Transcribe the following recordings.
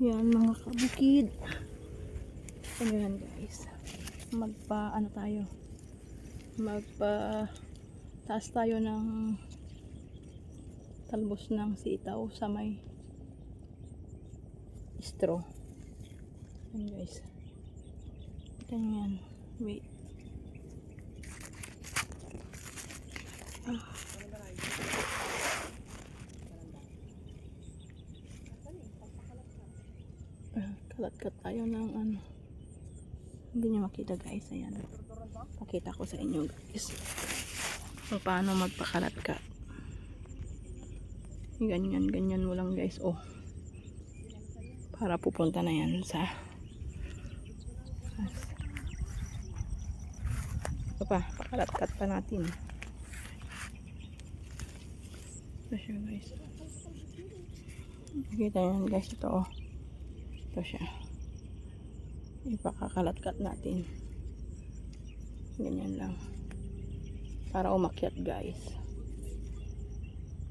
Yan mga kabukid. Ano yan guys, ano tayo, taas tayo ng talbos ng sitaw sa may straw. Yan guys, ito yan, wait. Kalat-kat tayo ng ano, hindi nyo makita guys. Ayan, pakita ko sa inyo guys kung paano magpakalat-kat. Ganyan mo lang guys, oh, para pupunta na yan sa ito pa, pakalat-kat pa natin. Ito siya guys, nakita yan guys, ito oh, ito siya, ipakakalat-kat natin. Ganyan lang para umakyat guys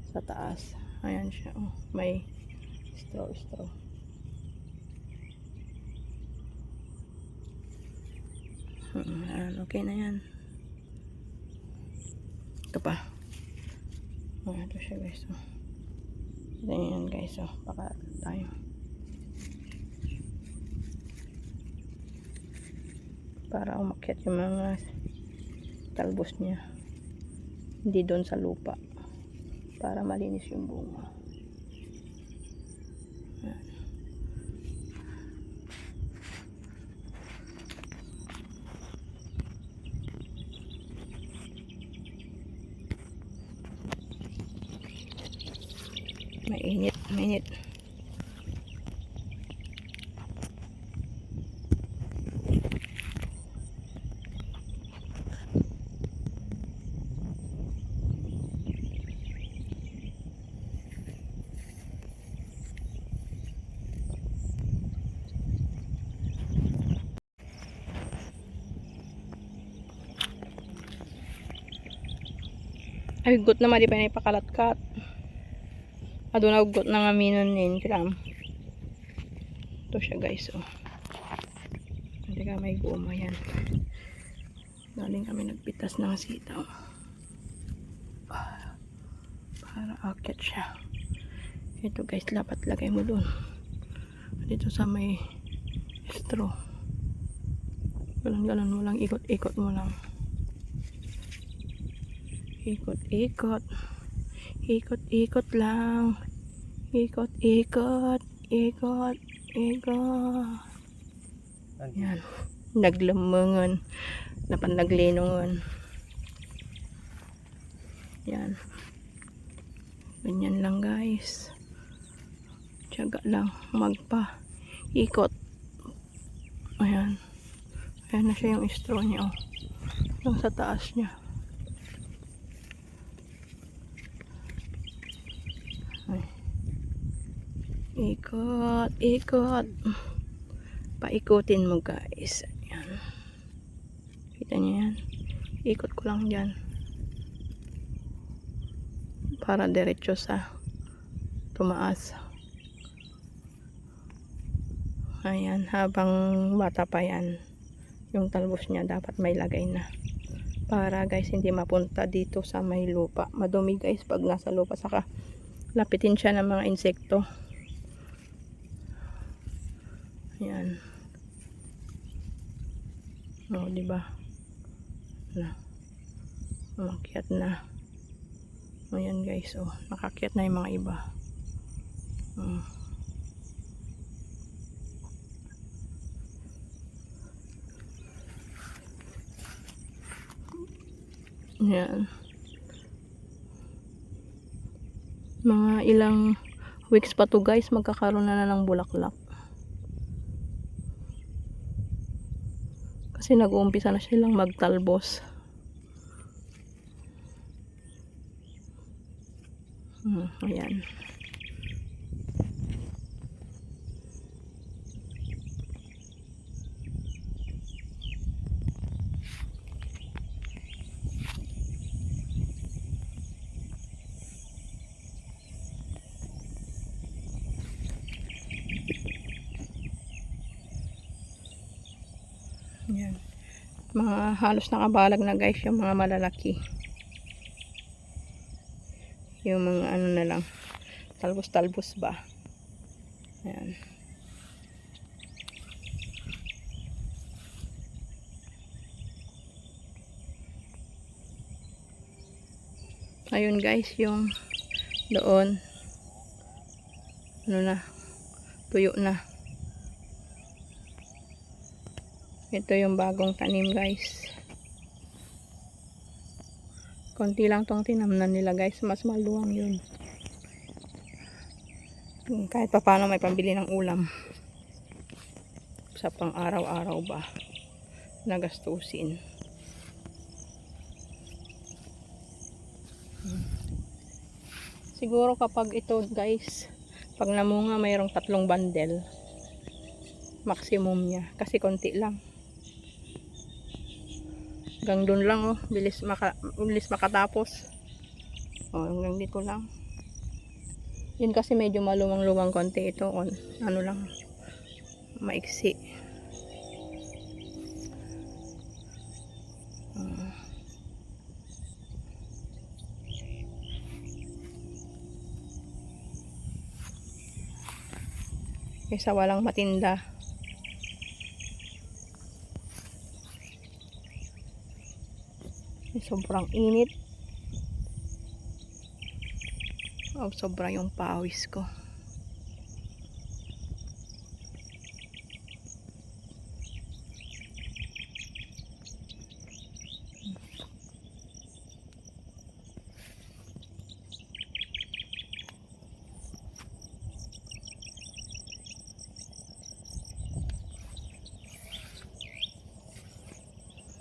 sa taas. Ayan siya, oh, may straw. Ayan, okay na yan. Ito pa, ito siya guys, oh. Ganyan guys, oh, baka tayo para umakyat yung mga talbos niya, hindi doon sa lupa, para malinis yung bunga. Ayan. Mainit. Ay, gut naman di pa na ipakalat-kat. Aduna ugot na nga minon nin gram. Ito siya guys, oh. Hindi ka may guma yan. Galing kami nagpitas ng sitaw para akyat siya. Ito guys, dapat lagay mo dun dito sa may straw. Galan mo lang, ikot mo lang, ikot lang, ikot. Yan, naglamangan napanaglinongan. Yan, ganyan lang guys, tiyaga lang ikot. Ayan na siya, yung straw niya, oh, yung sa taas niya. Ikot. Paikutin mo guys. Ayan. Kita niyo yan. Ikot ko lang dyan para diretso sa tumaas. Ayan, habang bata pa yan, yung talbos niya dapat may lagay na, para guys hindi mapunta dito sa may lupa. Madumi guys pag nasa lupa, saka lapitin siya ng mga insekto. Ayan. Oh, diba? Umakyat na. Ayan guys, oh, nakakyat na yung mga iba. Ayan. Mga ilang weeks pa to guys, magkakaroon na ng bulaklak. Kasi nag-uumpisa na silang magtalbos. Ayan. Yan. Mga halos nakabalag na guys yung mga malalaki. Yung mga ano na lang. Talbos-talbos ba. Yan. Ayun guys, yung doon. Ano na. Tuyo na. Ito yung bagong tanim guys. Konti lang tong tinamnan nila guys. Mas maluwang yun. Kahit pa paano may pambili ng ulam. Sa pang araw-araw ba. Nagastusin. Siguro kapag ito guys. Pag namunga mayroong 3 bundle. Maximum niya. Kasi konti lang. Hanggang doon lang oh, bilis makatapos. Oh, hanggang dito lang. Yun kasi medyo maluwang-luwang konti ito on. Ano lang, maiksi. Kaysa walang matinda. Sobrang init. Oh, sobra yung pawis ko.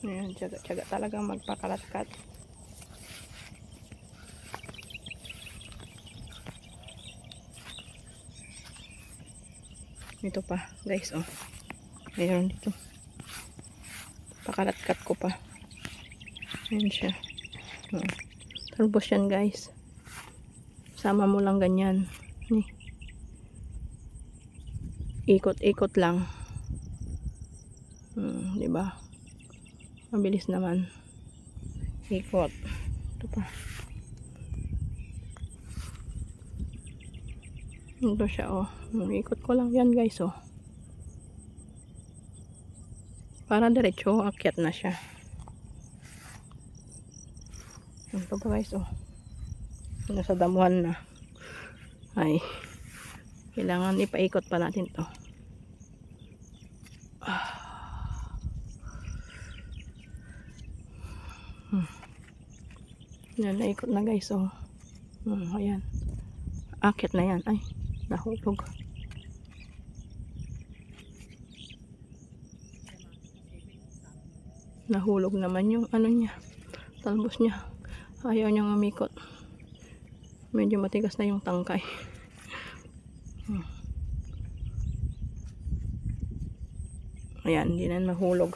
Ayan, tiyaga-tiyaga talagang magpakalatkat. Ito pa, guys, oh. Mayroon dito. Pakalatkat ko pa. Ayan siya. Talbos yan, guys. Sama mo lang ganyan. Ikot-ikot lang. Diba? Mabilis naman. Ikot. Ito pa. Ito siya, oh. Ikot ko lang yan, guys, oh. Para diretso, akyat na siya. Ito pa, guys, oh. Nasa damuhan na. Ay. Kailangan ipaikot pa natin to. Yan, naikot na guys, oh. Ayan. Akit na yan. Ay, nahulog. Nahulog naman yung ano niya. Talbos niya. Ayaw niyang umikot. Medyo matigas na yung tangkay. Ayan, hindi na nahulog.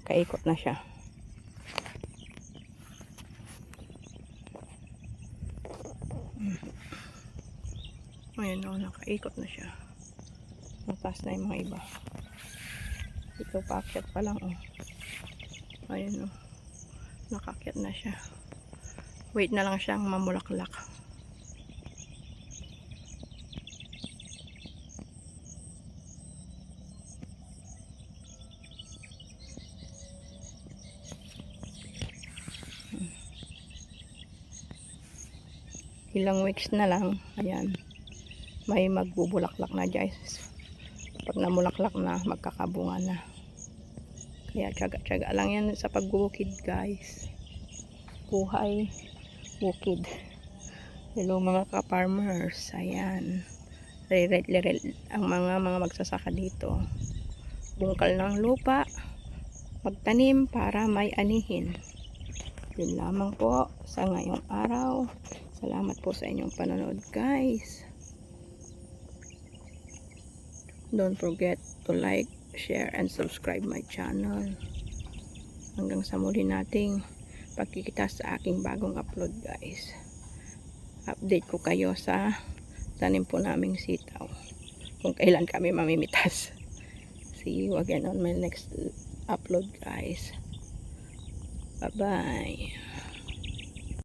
Kaikot na siya. Ayan, oh, nakaikot na siya. Mataas na yung mga iba. Ito paakyat pa lang, oh. Ayan, oh. Nakakyat na siya. Wait na lang siyang mamulaklak. Ilang weeks na lang, ayan, may magbubulaklak na guys. Pag namulaklak na, magkakabunga na. Kaya tiyaga-tiyaga lang yan sa pagbukid guys. Buhay bukid. Hello mga ka-farmers, ayan, ang mga magsasaka dito, bungkal ng lupa, magtanim para may anihin. Yun lamang po sa ngayong araw. Salamat po sa inyong panonood guys. Don't forget to like, share, and subscribe my channel. Hanggang sa muli nating pagkikita sa aking bagong upload guys. Update ko kayo sa tanim po naming sitaw. Kung kailan kami mamimitas. See you again on my next upload, guys. Bye bye.